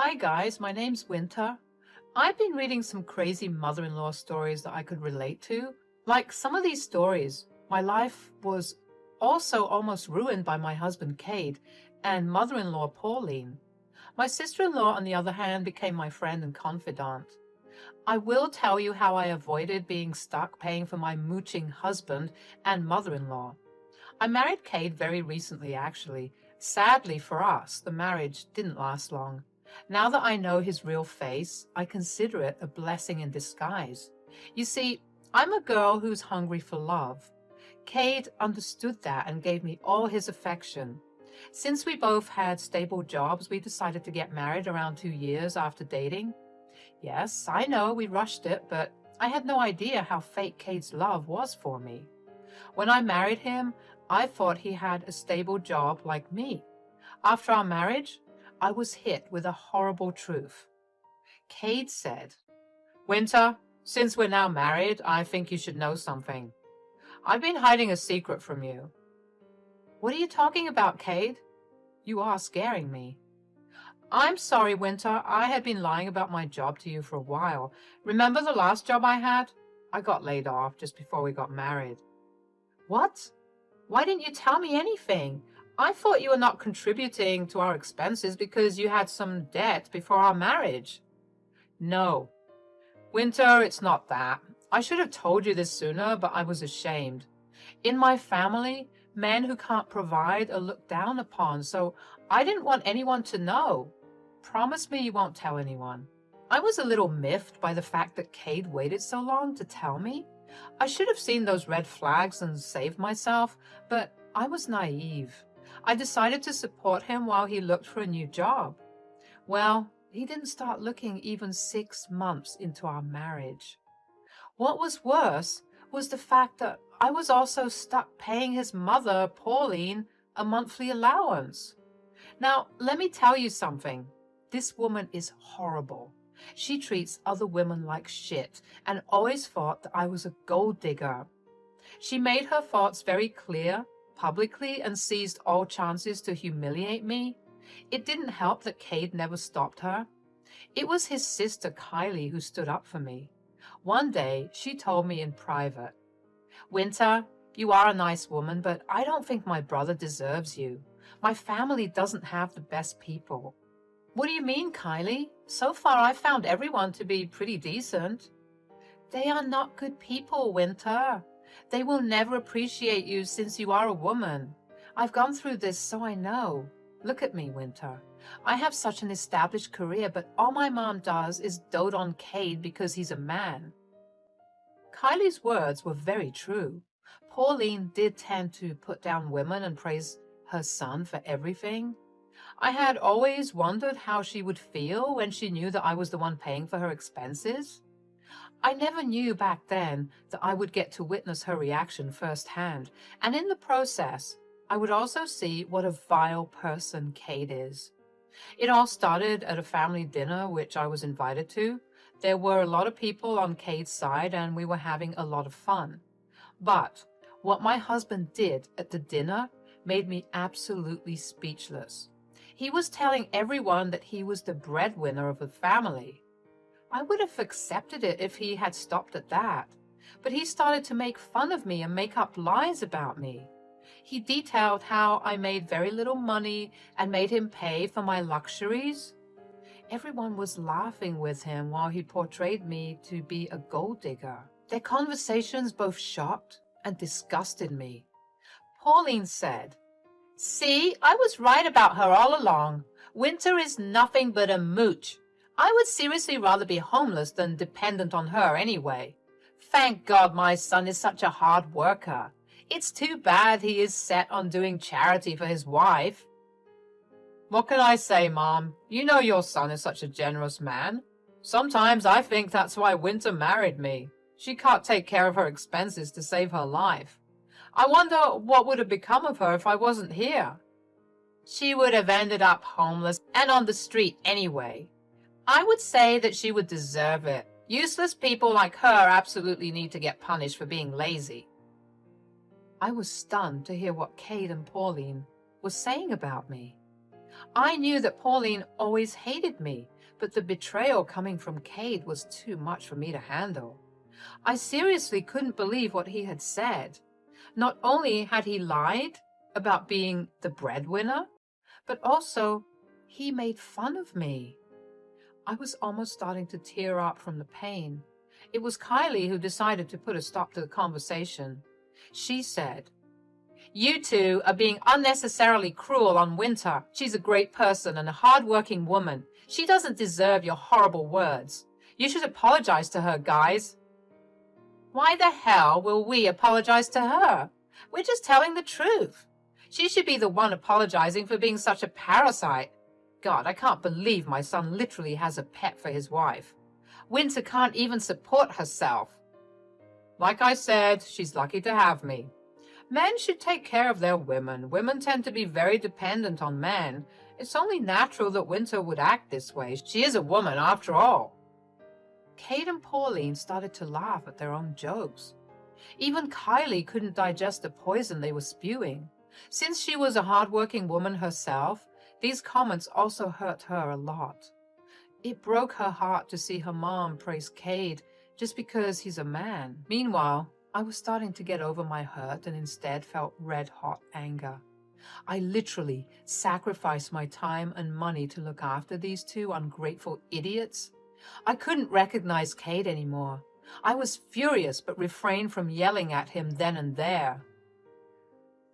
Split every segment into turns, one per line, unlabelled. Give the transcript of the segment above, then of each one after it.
Hi guys, my name's Winter. I've been reading some crazy mother-in-law stories that I could relate to. Like some of these stories, my life was also almost ruined by my husband Cade and mother-in-law Pauline. My sister-in-law, on the other hand, became my friend and confidant. I will tell you how I avoided being stuck paying for my mooching husband and mother-in-law. I married Cade very recently, actually. Sadly for us, the marriage didn't last long. Now that I know his real face, I consider it a blessing in disguise. You see, I'm a girl who's hungry for love. Cade understood that and gave me all his affection. Since we both had stable jobs, we decided to get married around 2 years after dating. Yes, I know we rushed it, but I had no idea how fake Cade's love was for me. When I married him, I thought he had a stable job like me. After our marriage, I was hit with a horrible truth. Cade said, "Winter, since we're now married, I think you should know something. I've been hiding a secret from you." "What are you talking about, Cade? You are scaring me." "I'm sorry, Winter. I had been lying about my job to you for a while. Remember the last job I had? I got laid off just before we got married." "What? Why didn't you tell me anything? I thought you were not contributing to our expenses because you had some debt before our marriage." "No. Winter, it's not that. I should have told you this sooner, but I was ashamed. In my family, men who can't provide are looked down upon, so I didn't want anyone to know. Promise me you won't tell anyone." I was a little miffed by the fact that Cade waited so long to tell me. I should have seen those red flags and saved myself, but I was naive. I decided to support him while he looked for a new job. Well, he didn't start looking even 6 months into our marriage. What was worse was the fact that I was also stuck paying his mother, Pauline, a monthly allowance. Now, let me tell you something. This woman is horrible. She treats other women like shit and always thought that I was a gold digger. She made her thoughts very clear publicly and seized all chances to humiliate me. It didn't help that Cade never stopped her. It was his sister Kylie who stood up for me. One day, she told me in private, "Winter, you are a nice woman, but I don't think my brother deserves you. My family doesn't have the best people." "What do you mean, Kylie? So far, I've found everyone to be pretty decent." "They are not good people, Winter. They will never appreciate you since you are a woman. I've gone through this, so I know. Look at me, Winter. I have such an established career, but all my mom does is dote on Cade because he's a man." Kylie's words were very true. Pauline did tend to put down women and praise her son for everything. I had always wondered how she would feel when she knew that I was the one paying for her expenses. I never knew back then that I would get to witness her reaction firsthand, and in the process, I would also see what a vile person Cade is. It all started at a family dinner which I was invited to. There were a lot of people on Cade's side, and we were having a lot of fun. But what my husband did at the dinner made me absolutely speechless. He was telling everyone that he was the breadwinner of the family. I would have accepted it if he had stopped at that, but he started to make fun of me and make up lies about me. He detailed how I made very little money and made him pay for my luxuries. Everyone was laughing with him while he portrayed me to be a gold digger. Their conversations both shocked and disgusted me. Pauline said, "See, I was right about her all along. Winter is nothing but a mooch. I would seriously rather be homeless than dependent on her anyway. Thank God my son is such a hard worker. It's too bad he is set on doing charity for his wife." "What can I say, Mom? You know your son is such a generous man. Sometimes I think that's why Winter married me. She can't take care of her expenses to save her life. I wonder what would have become of her if I wasn't here." "She would have ended up homeless and on the street anyway. I would say that she would deserve it. Useless people like her absolutely need to get punished for being lazy." I was stunned to hear what Cade and Pauline were saying about me. I knew that Pauline always hated me, but the betrayal coming from Cade was too much for me to handle. I seriously couldn't believe what he had said. Not only had he lied about being the breadwinner, but also he made fun of me. I was almost starting to tear up from the pain. It was Kylie who decided to put a stop to the conversation. She said, "You two are being unnecessarily cruel on Winter. She's a great person and a hard-working woman. She doesn't deserve your horrible words. You should apologize to her, guys." "Why the hell will we apologize to her? We're just telling the truth. She should be the one apologizing for being such a parasite. God, I can't believe my son literally has a pet for his wife. Winter can't even support herself. Like I said, she's lucky to have me. Men should take care of their women. Women tend to be very dependent on men. It's only natural that Winter would act this way. She is a woman after all." Cade and Pauline started to laugh at their own jokes. Even Kylie couldn't digest the poison they were spewing. Since she was a hard-working woman herself, these comments also hurt her a lot. It broke her heart to see her mom praise Cade just because he's a man. Meanwhile, I was starting to get over my hurt and instead felt red-hot anger. I literally sacrificed my time and money to look after these two ungrateful idiots. I couldn't recognize Cade anymore. I was furious but refrained from yelling at him then and there.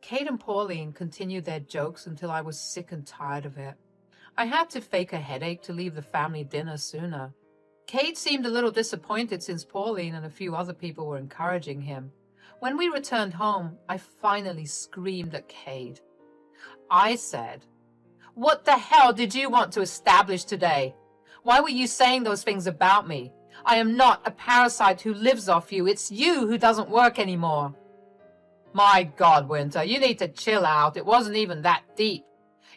Cade and Pauline continued their jokes until I was sick and tired of it. I had to fake a headache to leave the family dinner sooner. Cade seemed a little disappointed since Pauline and a few other people were encouraging him. When we returned home, I finally screamed at Cade. I said, "What the hell did you want to establish today? Why were you saying those things about me? I am not a parasite who lives off you. It's you who doesn't work anymore." "My God, Winter, you need to chill out. It wasn't even that deep.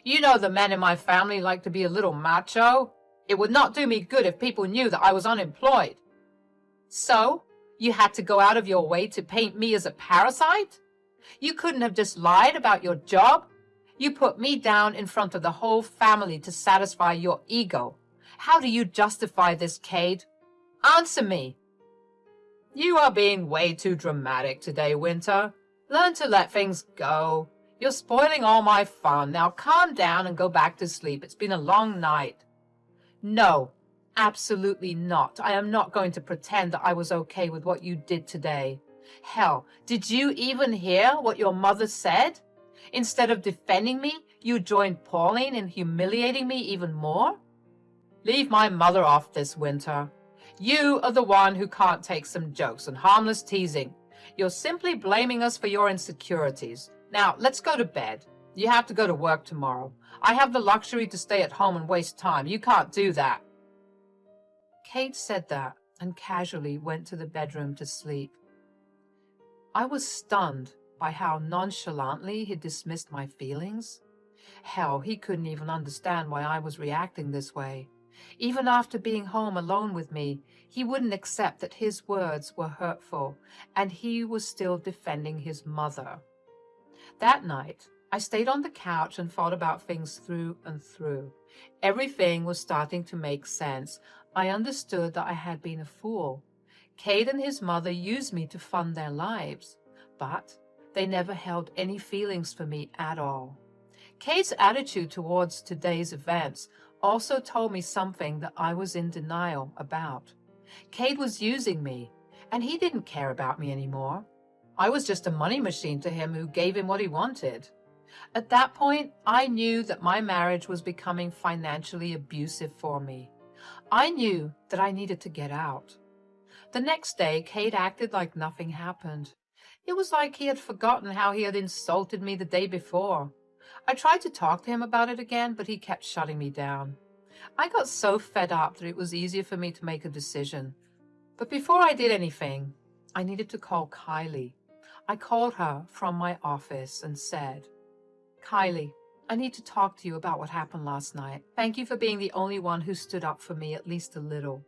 You know the men in my family like to be a little macho. It would not do me good if people knew that I was unemployed." "So, you had to go out of your way to paint me as a parasite? You couldn't have just lied about your job? You put me down in front of the whole family to satisfy your ego. How do you justify this, Cade? Answer me." "You are being way too dramatic today, Winter. Learn to let things go. You're spoiling all my fun. Now calm down and go back to sleep. It's been a long night." "No, absolutely not. I am not going to pretend that I was okay with what you did today. Hell, did you even hear what your mother said? Instead of defending me, you joined Pauline in humiliating me even more? Leave my mother off this, Winter. You are the one who can't take some jokes and harmless teasing. You're simply blaming us for your insecurities. Now, let's go to bed. You have to go to work tomorrow. I have the luxury to stay at home and waste time. You can't do that." Cade said that and casually went to the bedroom to sleep. I was stunned by how nonchalantly he dismissed my feelings. Hell, he couldn't even understand why I was reacting this way. Even after being home alone with me, he wouldn't accept that his words were hurtful, and he was still defending his mother. That night, I stayed on the couch and thought about things through and through. Everything was starting to make sense. I understood that I had been a fool. Cade and his mother used me to fund their lives, but they never held any feelings for me at all. Cade's attitude towards today's events also told me something that I was in denial about. Cade was using me, and he didn't care about me anymore. I was just a money machine to him who gave him what he wanted. At that point, I knew that my marriage was becoming financially abusive for me. I knew that I needed to get out. The next day, Cade acted like nothing happened. It was like he had forgotten how he had insulted me the day before. I tried to talk to him about it again, but he kept shutting me down. I got so fed up that it was easier for me to make a decision. But before I did anything, I needed to call Kylie. I called her from my office and said, "Kylie, I need to talk to you about what happened last night. Thank you for being the only one who stood up for me at least a little."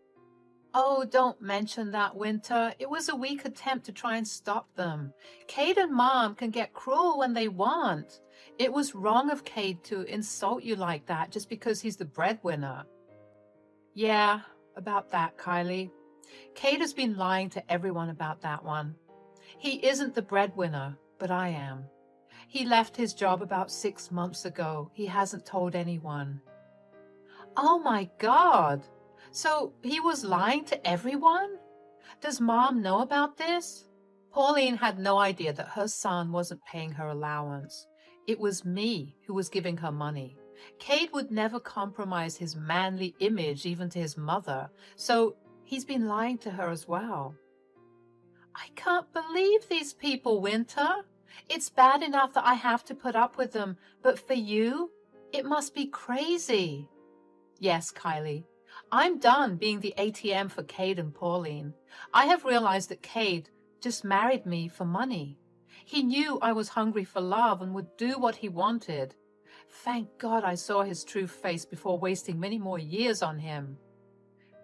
Oh, don't mention that, Winter. It was a weak attempt to try and stop them. Cade and Mom can get cruel when they want. It was wrong of Cade to insult you like that just because he's the breadwinner. Yeah, about that, Kylie. Cade has been lying to everyone about that one. He isn't the breadwinner, but I am. He left his job about 6 months ago. He hasn't told anyone. Oh my God! So he was lying to everyone? Does Mom know about this? Pauline had no idea that her son wasn't paying her allowance. It was me who was giving her money. Cade would never compromise his manly image even to his mother, so he's been lying to her as well. I can't believe these people, Winter. It's bad enough that I have to put up with them, but for you, it must be crazy. Yes, Kylie. I'm done being the ATM for Cade and Pauline. I have realized that Cade just married me for money. He knew I was hungry for love and would do what he wanted. Thank God I saw his true face before wasting many more years on him.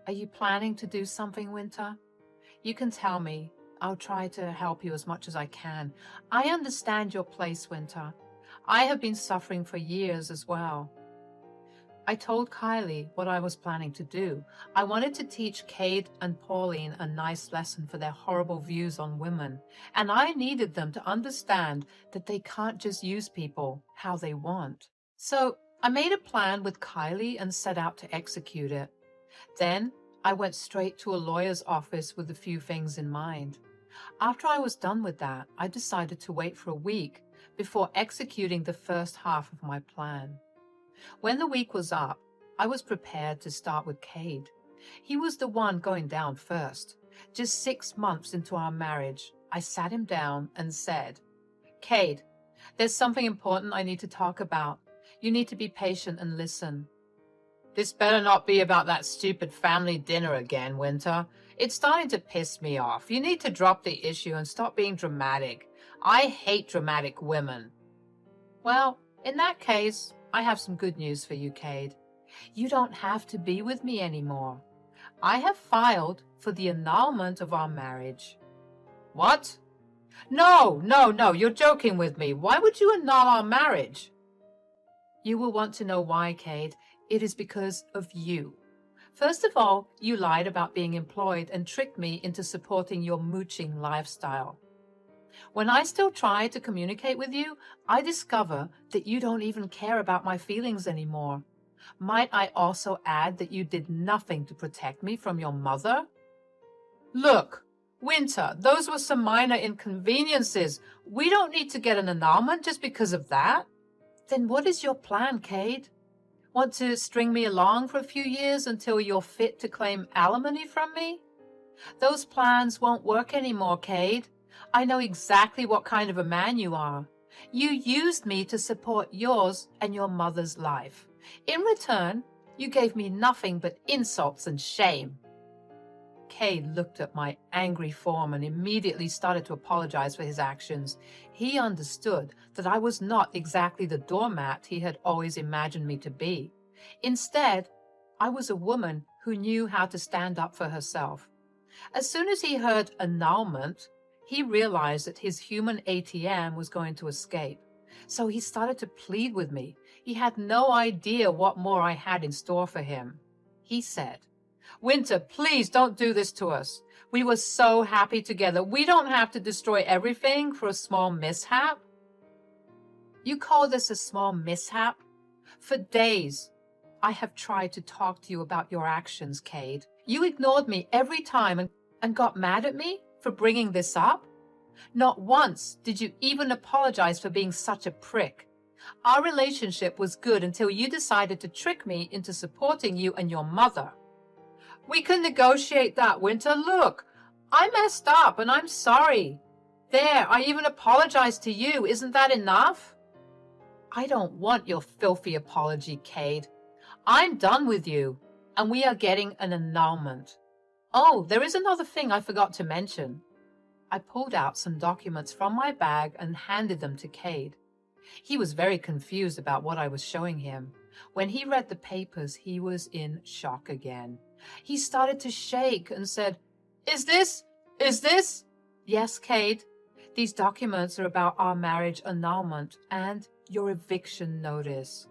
Are you planning to do something, Winter? You can tell me. I'll try to help you as much as I can. I understand your place, Winter. I have been suffering for years as well. I told Kylie what I was planning to do. I wanted to teach Cade and Pauline a nice lesson for their horrible views on women, and I needed them to understand that they can't just use people how they want. So I made a plan with Kylie and set out to execute it. Then I went straight to a lawyer's office with a few things in mind. After I was done with that, I decided to wait for a week before executing the first half of my plan. When the week was up, I was prepared to start with Cade. He was the one going down first. Just 6 months into our marriage, I sat him down and said, Cade, there's something important I need to talk about. You need to be patient and listen. This better not be about that stupid family dinner again, Winter. It's starting to piss me off. You need to drop the issue and stop being dramatic. I hate dramatic women. Well, in that case, I have some good news for you, Cade. You don't have to be with me anymore. I have filed for the annulment of our marriage. What? No, you're joking with me. Why would you annul our marriage? You will want to know why, Cade. It is because of you. First of all, you lied about being employed and tricked me into supporting your mooching lifestyle. When I still try to communicate with you, I discover that you don't even care about my feelings anymore. Might I also add that you did nothing to protect me from your mother? Look, Winter, those were some minor inconveniences. We don't need to get an annulment just because of that. Then what is your plan, Cade? Want to string me along for a few years until you're fit to claim alimony from me? Those plans won't work anymore, Cade. I know exactly what kind of a man you are. You used me to support yours and your mother's life. In return, you gave me nothing but insults and shame. Cade looked at my angry form and immediately started to apologize for his actions. He understood that I was not exactly the doormat he had always imagined me to be. Instead, I was a woman who knew how to stand up for herself. As soon as he heard annulment, he realized that his human ATM was going to escape. So he started to plead with me. He had no idea what more I had in store for him. He said, Winter, please don't do this to us. We were so happy together. We don't have to destroy everything for a small mishap. You call this a small mishap? For days, I have tried to talk to you about your actions, Cade. You ignored me every time and got mad at me for bringing this up. Not once did you even apologize for being such a prick. Our relationship was good until you decided to trick me into supporting you and your mother. We can negotiate that, Winter. Look, I messed up and I'm sorry. There, I even apologized to you. Isn't that enough? I don't want your filthy apology, Cade. I'm done with you, and we are getting an annulment. Oh, there is another thing I forgot to mention. I pulled out some documents from my bag and handed them to Cade. He was very confused about what I was showing him. When he read the papers, he was in shock again. He started to shake and said, Is this? Yes, Kate. These documents are about our marriage annulment and your eviction notice.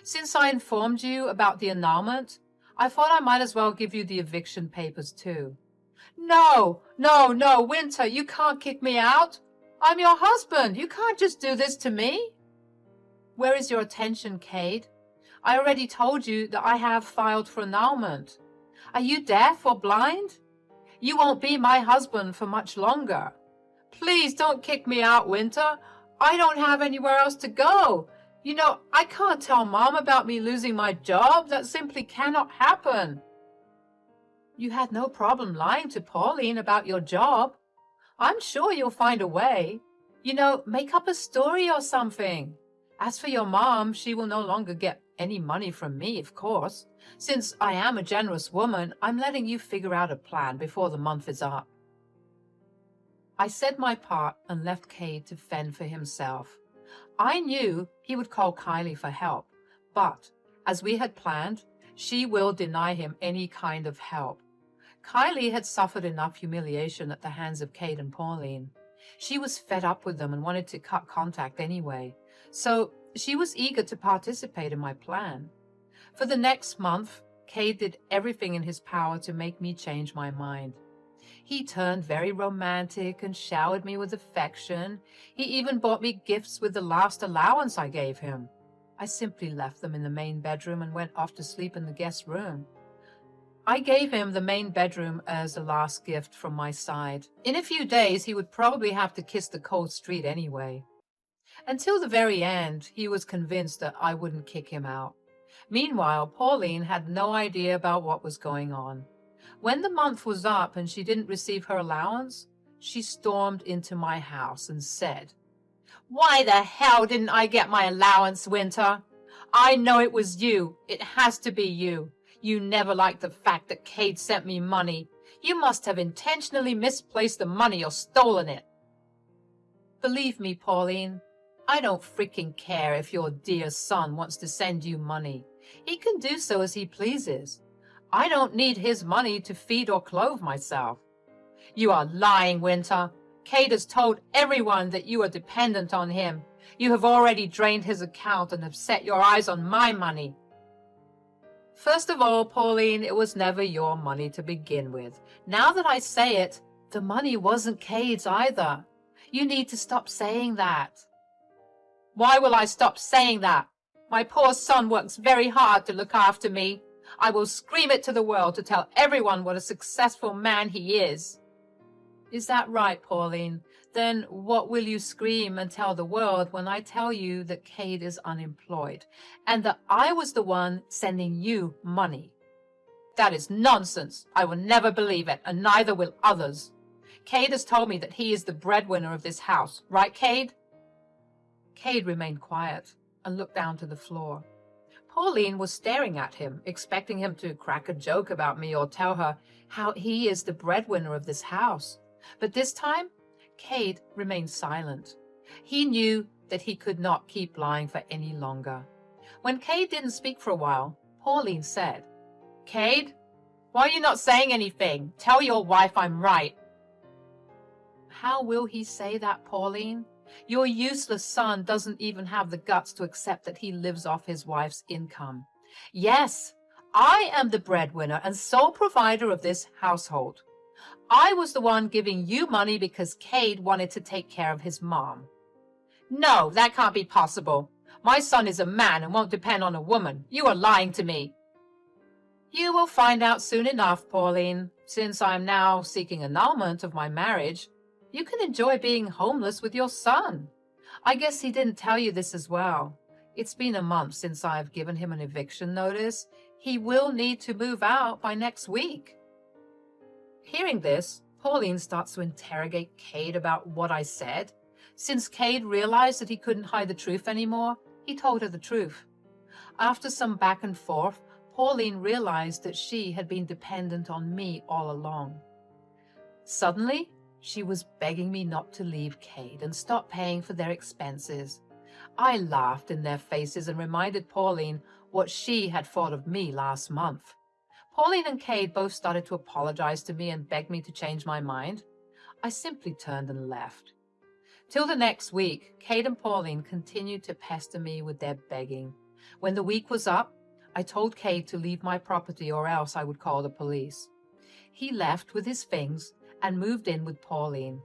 Since I informed you about the annulment, I thought I might as well give you the eviction papers too. No, Winter, you can't kick me out. I'm your husband. You can't just do this to me. Where is your attention, Cade? I already told you that I have filed for annulment. Are you deaf or blind? You won't be my husband for much longer. Please don't kick me out, Winter. I don't have anywhere else to go. You know, I can't tell Mom about me losing my job. That simply cannot happen. You had no problem lying to Pauline about your job. I'm sure you'll find a way. You know, make up a story or something. As for your mom, she will no longer get any money from me, of course. Since I am a generous woman, I'm letting you figure out a plan before the month is up. I said my part and left Cade to fend for himself. I knew he would call Kylie for help, but, as we had planned, she will deny him any kind of help. Kylie had suffered enough humiliation at the hands of Cade and Pauline. She was fed up with them and wanted to cut contact anyway, so she was eager to participate in my plan. For the next month, Cade did everything in his power to make me change my mind. He turned very romantic and showered me with affection. He even bought me gifts with the last allowance I gave him. I simply left them in the main bedroom and went off to sleep in the guest room. I gave him the main bedroom as a last gift from my side. In a few days, he would probably have to kiss the cold street anyway. Until the very end, he was convinced that I wouldn't kick him out. Meanwhile, Pauline had no idea about what was going on. When the month was up and she didn't receive her allowance, she stormed into my house and said, "Why the hell didn't I get my allowance, Winter? I know it was you. It has to be you. You never liked the fact that Cade sent me money. You must have intentionally misplaced the money or stolen it." Believe me, Pauline, I don't freaking care if your dear son wants to send you money. He can do so as he pleases. I don't need his money to feed or clothe myself. You are lying, Winter. Cade has told everyone that you are dependent on him. You have already drained his account and have set your eyes on my money. First of all, Pauline, it was never your money to begin with. Now that I say it, the money wasn't Cade's either. You need to stop saying that. Why will I stop saying that? My poor son works very hard to look after me. I will scream it to the world to tell everyone what a successful man he is. Is that right, Pauline? Then what will you scream and tell the world when I tell you that Cade is unemployed and that I was the one sending you money? That is nonsense. I will never believe it, and neither will others. Cade has told me that he is the breadwinner of this house. Right, Cade? Cade remained quiet and looked down to the floor. Pauline was staring at him, expecting him to crack a joke about me or tell her how he is the breadwinner of this house. But this time, Cade remained silent. He knew that he could not keep lying for any longer. When Cade didn't speak for a while, Pauline said, "Cade, why are you not saying anything? Tell your wife I'm right." How will he say that, Pauline? Your useless son doesn't even have the guts to accept that he lives off his wife's income. Yes, I am the breadwinner and sole provider of this household. I was the one giving you money because Cade wanted to take care of his mom. No, that can't be possible. My son is a man and won't depend on a woman. You are lying to me. You will find out soon enough, Pauline. Since I am now seeking annulment of my marriage, you can enjoy being homeless with your son. I guess he didn't tell you this as well. It's been a month since I've given him an eviction notice. He will need to move out by next week. Hearing this, Pauline starts to interrogate Cade about what I said. Since Cade realized that he couldn't hide the truth anymore, he told her the truth. After some back and forth, Pauline realized that she had been dependent on me all along. Suddenly, she was begging me not to leave Cade and stop paying for their expenses. I laughed in their faces and reminded Pauline what she had thought of me last month. Pauline and Cade both started to apologize to me and beg me to change my mind. I simply turned and left. Till the next week, Cade and Pauline continued to pester me with their begging. When the week was up, I told Cade to leave my property or else I would call the police. He left with his things and moved in with Pauline.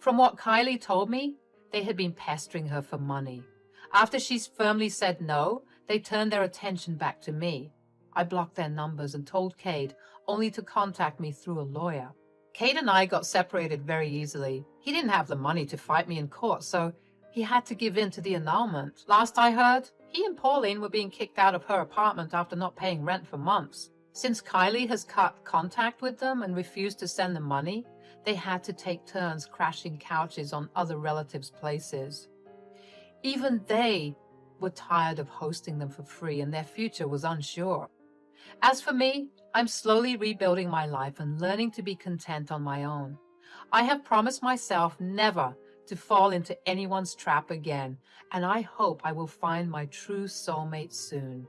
From what Kylie told me, they had been pestering her for money. After she firmly said no, they turned their attention back to me. I blocked their numbers and told Cade only to contact me through a lawyer. Cade and I got separated very easily. He didn't have the money to fight me in court, so he had to give in to the annulment. Last I heard, he and Pauline were being kicked out of her apartment after not paying rent for months. Since Kylie has cut contact with them and refused to send them money, they had to take turns crashing couches on other relatives' places. Even they were tired of hosting them for free, and their future was unsure. As for me, I'm slowly rebuilding my life and learning to be content on my own. I have promised myself never to fall into anyone's trap again, and I hope I will find my true soulmate soon.